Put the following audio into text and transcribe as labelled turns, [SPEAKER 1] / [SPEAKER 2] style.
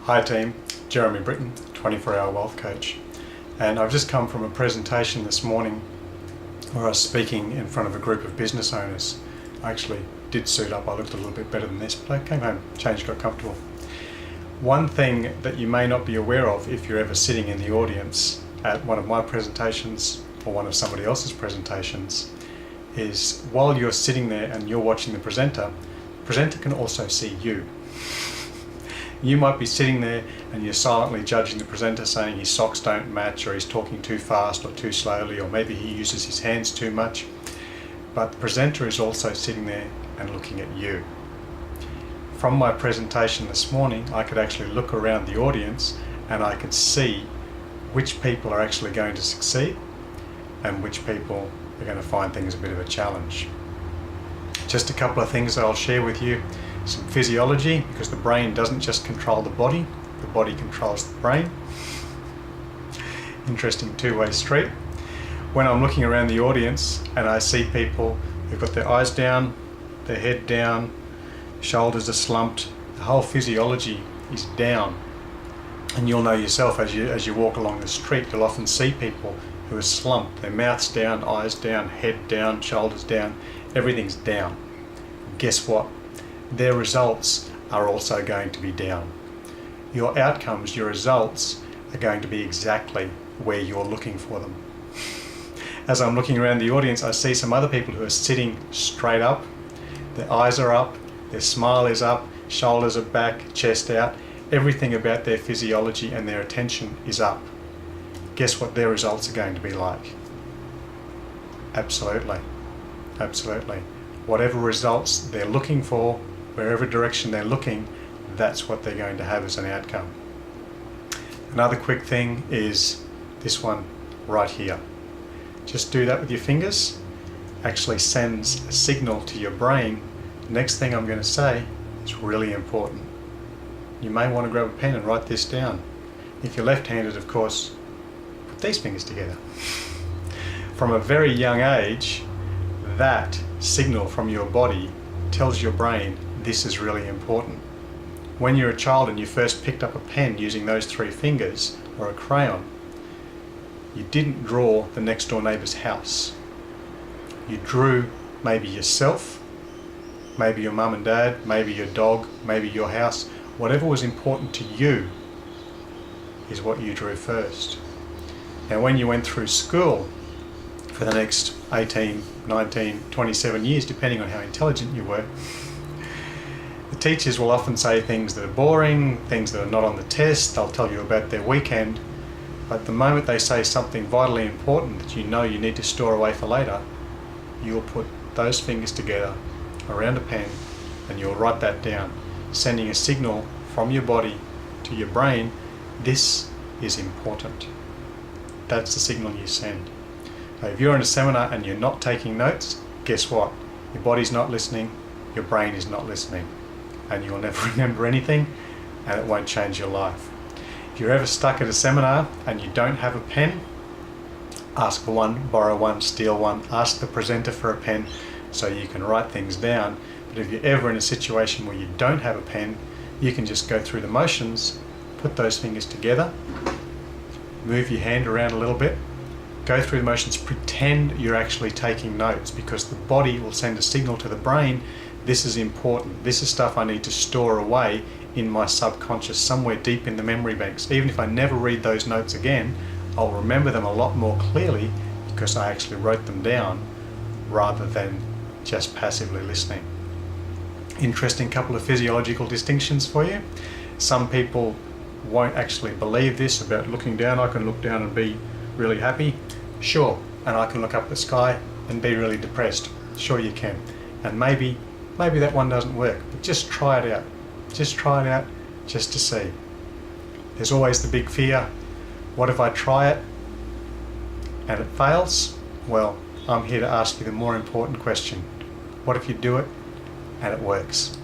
[SPEAKER 1] Hi team, Jeremy Britton, 24-hour wealth coach, and I've just come from a presentation this morning where I was speaking in front of a group of business owners. I actually did suit up, I looked a little bit better than this, but I came home, changed, got comfortable. One thing that you may not be aware of if you're ever sitting in the audience at one of my presentations or one of somebody else's presentations is while you're sitting there and you're watching the presenter can also see you. You might be sitting there and you're silently judging the presenter, saying his socks don't match, or he's talking too fast or too slowly, or maybe he uses his hands too much. But the presenter is also sitting there and looking at you. From my presentation this morning, I could actually look around the audience and I could see which people are actually going to succeed and which people are going to find things a bit of a challenge. Just a couple of things that I'll share with you. Some physiology, because the brain doesn't just control the body controls the brain. Interesting two-way street. When I'm looking around the audience and I see people who've got their eyes down, their head down, shoulders are slumped, the whole physiology is down. And you'll know yourself as you walk along the street, you'll often see people who are slumped, their mouths down, eyes down, head down, shoulders down, everything's down. Guess what? Their results are also going to be down. Your outcomes, your results are going to be exactly where you're looking for them. As I'm looking around the audience, I see some other people who are sitting straight up. Their eyes are up, their smile is up, shoulders are back, chest out. Everything about their physiology and their attention is up. Guess what their results are going to be like? Absolutely. Absolutely. Whatever results they're looking for, wherever direction they're looking, that's what they're going to have as an outcome. Another quick thing is this one right here. Just do that with your fingers. Actually sends a signal to your brain. The next thing I'm going to say is really important. You may want to grab a pen and write this down. If you're left-handed, of course, put these fingers together. From a very young age, that signal from your body tells your brain this is really important. When you're a child and you first picked up a pen using those three fingers, or a crayon, you didn't draw the next door neighbour's house. You drew maybe yourself, maybe your mum and dad, maybe your dog, maybe your house. Whatever was important to you is what you drew first. Now when you went through school for the next 18, 19, 27 years, depending on how intelligent you were, the teachers will often say things that are boring, things that are not on the test. They'll tell you about their weekend. But the moment they say something vitally important that you know you need to store away for later, you'll put those fingers together around a pen and you'll write that down, sending a signal from your body to your brain, this is important. That's the signal you send. So if you're in a seminar and you're not taking notes, guess what? Your body's not listening, your brain is not listening, and you'll never remember anything, and it won't change your life. If you're ever stuck at a seminar and you don't have a pen, ask for one, borrow one, steal one, ask the presenter for a pen so you can write things down. But if you're ever in a situation where you don't have a pen, you can just go through the motions, put those fingers together, move your hand around a little bit, go through the motions, pretend you're actually taking notes, because the body will send a signal to the brain, this is important, this is stuff I need to store away in my subconscious, somewhere deep in the memory banks. Even if I never read those notes again, I'll remember them a lot more clearly because I actually wrote them down rather than just passively listening. Interesting couple of physiological distinctions for you. Some people won't actually believe this about looking down. I can look down and be really happy. Sure. And I can look up at the sky and be really depressed. Sure you can. And maybe that one doesn't work, but just try it out. Just try it out just to see. There's always the big fear. What if I try it and it fails? Well, I'm here to ask you the more important question. What if you do it and it works?